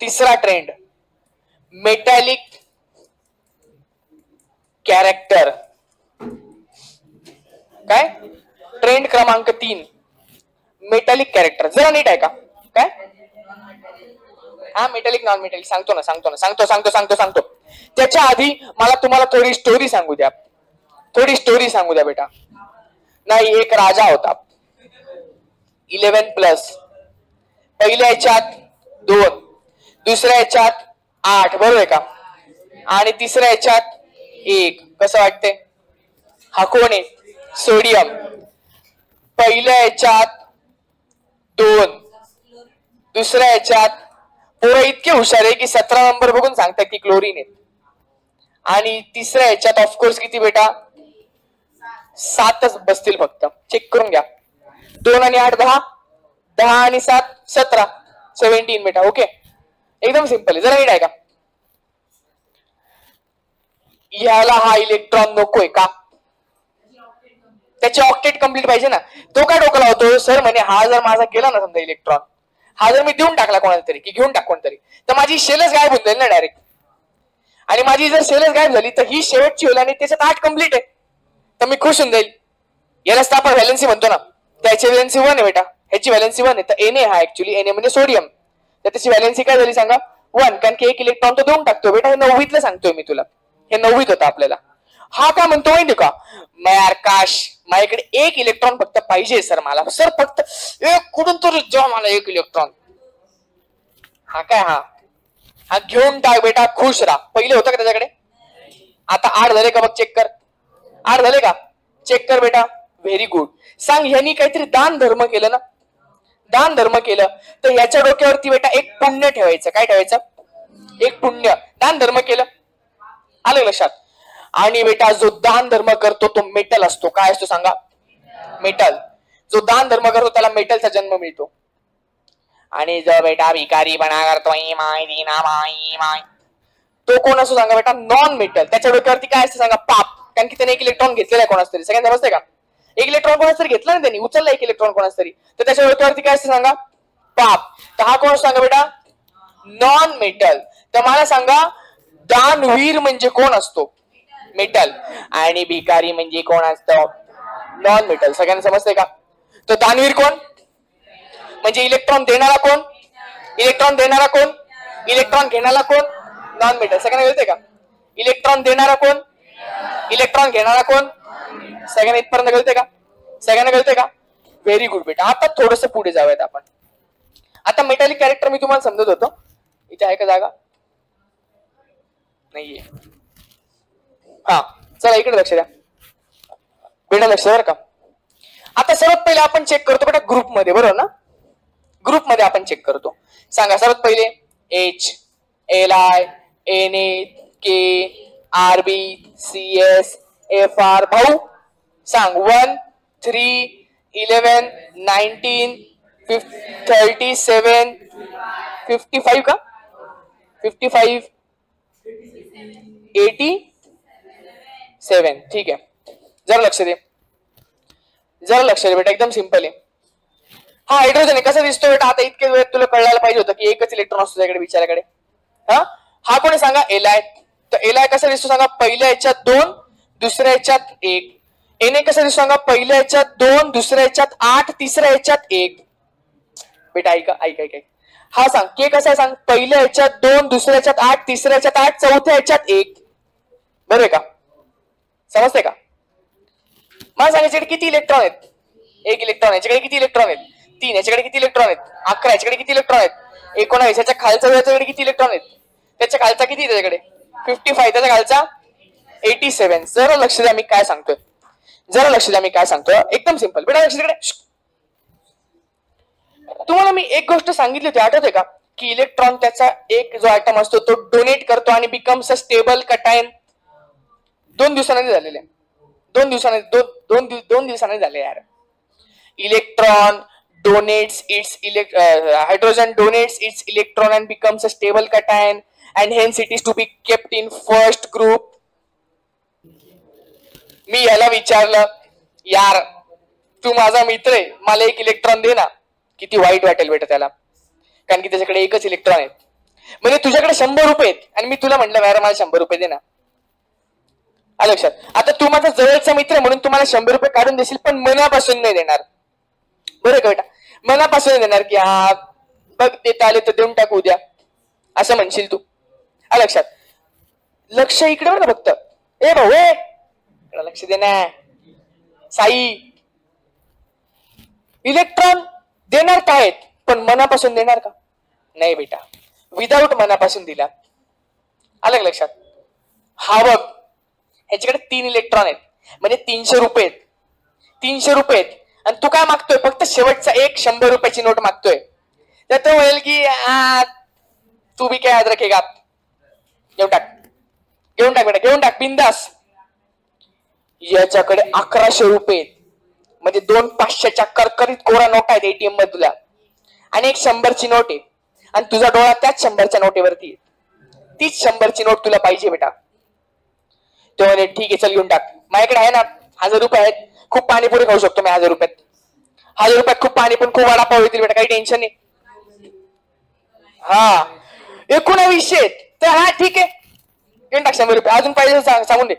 तिसरा trend metallic character. काय trend क्रमांक 3 मेटॅलिक कॅरेक्टर. जरा नीट आहे का काय? हा मेटॅलिक नॉन मेटॅलिक सांगतो. त्याच्या आधी मला तुम्हाला थोडी स्टोरी सांगू द्या बेटा. नाही, एक राजा होता 11+. पहिल्या याच्यात 2, दुसऱ्या याच्यात 8, बरोबर आहे का? आणि तिसऱ्या याच्यात 1. कसं वाटते? हा कोण आहे? सोडियम. पहिल्या याच्यात 2, दुसऱ्या याच्यात पोरं इतके हुशार आहे की 17 नंबर बघून सांगतात की क्लोरीन आहे. आणि तिसऱ्या याच्यात ऑफकोर्स किती बेटा? 7च बसतील फक्त. चेक करून घ्या. 2 आणि 8 10, 10 आणि 7 17, 17 बेटा. ओके, एकदम सिंपल आहे. जरा नीट आहे का? याला हा इलेक्ट्रॉन नकोय का? त्याचे ऑक्टेट कंप्लीट पाहिजे ना. तो काय डोकं लावतो? सर म्हणे हा जर माझा गेला ना समजा इलेक्ट्रॉन, हा जर मी देऊन टाकला कोणाला तरी की घेऊन टाक कोणतरी, तर माझी शेलच गायब होऊन जाईल ना डायरेक्ट. आणि माझी जर शेलच गायब झाली तर ही शेवटची होईल आणि त्याच्यात 8 कंप्लीट आहे, तर मी खुश होऊन जाईल. यालाच आपण व्हॅलेन्सी म्हणतो ना. त्याची व्हॅलेन्सी 1 आहे बेटा, ह्याची व्हॅलेन्सी 1 आहे. तर Na हा ऍक्च्युली Na म्हणजे सोडियम, तर त्याची व्हॅलेन्सी काय झाली सांगा? 1. कारण की एक इलेक्ट्रॉन तो देऊन टाकतो बेटा. हे 9वीतलं सांगतोय मी तुला, हे 9वीत होतं आपल्याला. हा काय म्हणतो माहिती का? यार काश माझ्याकडे 1 इलेक्ट्रॉन फक्त पाहिजे सर मला. सर फक्त एक कुठून तरी द्या मला 1 इलेक्ट्रॉन. हा काय हा घेऊन टाक बेटा, खुश राहा. पहिले होतं का त्याच्याकडे? आता 8 झाले का बघ, चेक कर. 8 झाले का? चेक कर बेटा. Very good. सांग ह्यांनी काहीतरी दान धर्म केलं ना? दान धर्म केलं तर याच्या डोक्यावरती बेटा एक पुण्य ठेवायचं. काय ठेवायचं? एक पुण्य. दान धर्म केलं, आलं लक्षात? आणि बेटा जो दान धर्म करतो तो मेटल असतो. काय असतो सांगा? मेटल. जो दान धर्म करतो त्याला मेटलचा जन्म मिळतो. आणि जो बेटा भिकारीपणा करतोय माय तो कोण असतो सांगा बेटा? Non metal. त्याच्या डोक्यावरती काय असतं सांगा? पाप. कारण की त्याने 1 इलेक्ट्रॉन घेतलेला आहे कोणाच तरी. सगळ्यांना समजतंय का? 1 इलेक्ट्रॉन कोणाच तरी घेतला ना त्यांनी, उचलला 1 इलेक्ट्रॉन कोणाच तरी, तर त्याच्या डोक्यावरती काय असतं सांगा? पाप. तर हा कोण सांगा बेटा? Non metal. तर मला सांगा दानवीर म्हणजे कोण असतो? मेटल. आणि भिकारी म्हणजे कोण असतो? Non metal. सगळ्यांना समजतंय का? तो दानवीर कोण? म्हणजे इलेक्ट्रॉन देणारा कोण? इलेक्ट्रॉन देणारा कोण? इलेक्ट्रॉन घेणारा कोण? Non metal. सगळ्यांना कळतंय का? इलेक्ट्रॉन देणारा कोण? इलेक्ट्रॉन घेणारा कोण? सगळ्यांना इथपर्यंत कळतंय का? सगळ्यांना कळतंय का? व्हेरी गुड बेटा. आता थोडस पुढे जाऊयात आपण. आता मेटॅलिक कॅरेक्टर मी तुम्हाला समजत होतो. इथे आहे का जागा? नाहीये. हा चला इकडे लक्ष द्या बेटा, लक्ष बरं का. आता सर्वात पहिले आपण चेक करतो बेटा ग्रुपमध्ये, बरोबर ना? ग्रुपमध्ये आपण चेक करतो. सांगा सर्वात पहिले H, Li, Na, K, Rb, Cs, Fr. भाऊ सांग 1, 3, 11, 19, 37, 55 का? 55, 87. ठीक आहे. जरा लक्ष दे, जरा लक्ष दे बेटा. एकदम सिंपल आहे. हा हायड्रोजन आहे. कसा दिसतो बेटा? आता इतके वेळ तुला कळायला पाहिजे होतं की एकच इलेक्ट्रॉन असतो त्याकडे बिचाऱ्याकडे. हा कोणी सांगा? Li. तर Li कसा दिसतो सांगा? पहिल्या याच्यात 2, दुसऱ्या याच्यात 1. Na कसा दिसतो सांगा? पहिल्या याच्यात 2, दुसऱ्या याच्यात 8, तिसऱ्या याच्यात 1. बेटा ऐका ऐका ऐका. हा सांग K कसा सांग? पहिल्या याच्यात 2, दुसऱ्या याच्यात 8, तिसऱ्या याच्यात 8, चौथ्या याच्यात 1. बरोबर आहे का? समजते का? मला सांगायचे किती इलेक्ट्रॉन आहेत? 1 इलेक्ट्रॉन. याच्याकडे किती इलेक्ट्रॉन आहेत? 3. याच्याकडे किती इलेक्ट्रॉन आहेत? 11. याच्याकडे किती इलेक्ट्रॉन आहेत? 19. याच्या खालचा याच्याकडे किती इलेक्ट्रॉन आहेत? त्याच्या खालचा किती त्याच्याकडे? 55. त्याच्या खालचा 87. जरा लक्ष द्या मी काय सांगतोय, जरा लक्ष द्या मी काय सांगतोय. एकदम सिंपल बेटा, लक्ष तिकडे. तुम्हाला मी एक गोष्ट सांगितली होती, आठवते का? की इलेक्ट्रॉन त्याचा एक जो आयटम असतो तो डोनेट करतो आणि बिकम्स अ स्टेबल कटायन. 2 दिवसांनी झालेले, 2 दिवसांनी झाले यार. Electron donates its hydrogen donates its electron and becomes a stable cation and hence it is to be kept in first group. मी याला विचारलं, यार तू माझा मित्र आहे, मला 1 इलेक्ट्रॉन दे ना. किती वाईट वाटेल बेटा त्याला, कारण की त्याच्याकडे एकच इलेक्ट्रॉन आहे. म्हणजे तुझ्याकडे 100 रुपये आहेत आणि मी तुला म्हटलं अरे मला 100 रुपये दे ना. आलं लक्षात. आता तू माझा जवळचा मित्र आहे म्हणून तुम्हाला 100 रुपये काढून देशील, पण मनापासून नाही देणार. बरं का बेटा, मनापासून नाही देणार की हा बघ देता आले तर देऊन टाकू उद्या असं म्हणशील तू. आलं लक्षात. लक्ष इकडे बरं फक्त. ए भाऊ लक्ष दे ना साई. इलेक्ट्रॉन देणार का आहेत पण मनापासून देणार का? नाही बेटा, विदाऊट मनापासून दिला. आलं लक्षात. हा बघ ह्याच्याकडे 3 इलेक्ट्रॉन आहेत म्हणजे 300 रुपये आहेत. 300 रुपये आहेत आणि तू काय मागतोय? फक्त शेवटचा एक 100 रुपयाची नोट मागतोय. तर तो म्हणेल की तू बी काय याद रखेगा. घेऊन टाक, घेऊन टाक बेटा, घेऊन टाक बिंदास. याच्याकडे 1100 रुपये म्हणजे 2 500च्या करकरीत कोरा नोट आहेत एटीएम मध्ये तुला आणि एक 100ची नोट आहे आणि तुझा डोळा त्याच 100च्या नोटेवरती आहे. तीच 100ची नोट तुला पाहिजे बेटा. तो म्हणे ठीक आहे चल घेऊन टाक. माझ्याकडे आहे ना 1000 रुपये आहेत, खूप पाणीपुरी खाऊ शकतो मी 1000 रुपयात. 1000 रुपयात खूप पाणी पण खूप वडापाव येतील बेटा, काही टेन्शन नाही. हा 1900 तर हा ठीक आहे घेऊन टाक 100 रुपये. अजून पाहिजे सांगून दे.